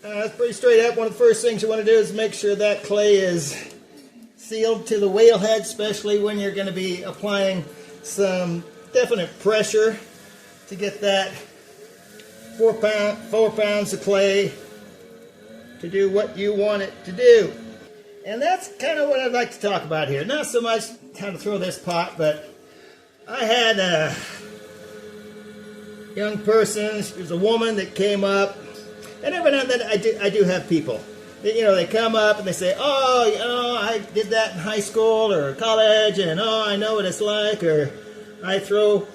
It's pretty straight up. One of the first things you want to do is make sure that clay is sealed to the whale head, especially when you're going to be applying some definite pressure to get that 4 pounds of clay to do what you want it to do. And that's kind of what I'd like to talk about here. Not so much how to throw this pot, but I had a young person, she was a woman that came up, and every now and then I do have people that, they come up and they say, oh, I did that in high school or college, and I know what it's like, or I throw,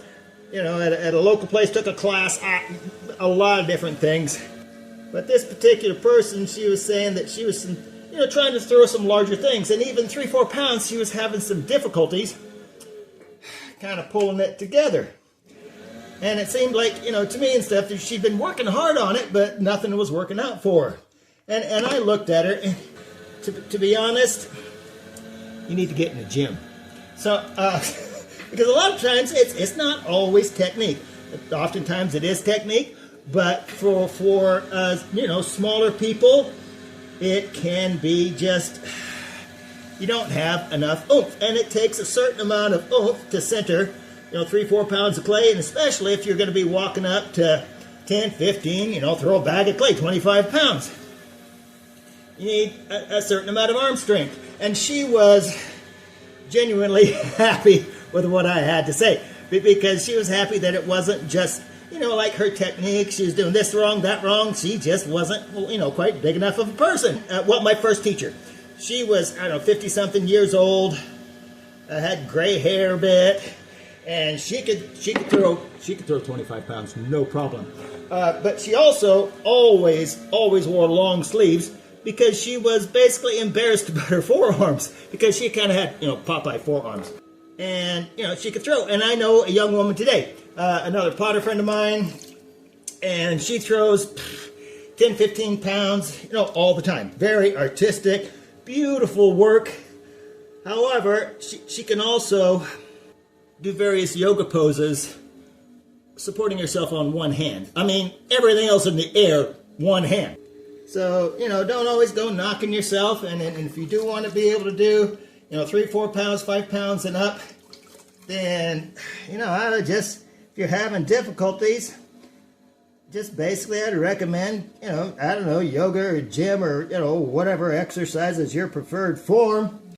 at a local place, took a class, a lot of different things. But this particular person, she was saying that she was, trying to throw some larger things, and even 3-4 pounds, she was having some difficulties kind of pulling it together. And it seemed like, to me and stuff, that she'd been working hard on it, but nothing was working out for her. And I looked at her, and to be honest, you need to get in the gym. So, because a lot of times it's not always technique. Oftentimes it is technique, but for smaller people, it can be just, you don't have enough oomph. And it takes a certain amount of oomph to center 3-4 pounds of clay, and especially if you're going to be walking up to 10, 15, throw a bag of clay, 25 pounds. You need a certain amount of arm strength. And she was genuinely happy with what I had to say, because she was happy that it wasn't just, like her technique, she was doing this wrong, that wrong. She just wasn't, quite big enough of a person. My first teacher, she was, 50-something years old, had gray hair a bit, and she could throw 25 pounds, no problem. But she also always wore long sleeves because she was basically embarrassed about her forearms because she kind of had, Popeye forearms. And, she could throw. And I know a young woman today, another Potter friend of mine, and she throws 10, 15 pounds, all the time. Very artistic, beautiful work. However, she can also do various yoga poses, supporting herself on one hand. I mean, everything else in the air, one hand. So, don't always go knocking yourself. And if you do want to be able to do, 3-4 pounds, 5 pounds and up, then, I would just, if you're having difficulties, just basically I'd recommend, yoga or gym or, whatever exercise is your preferred form.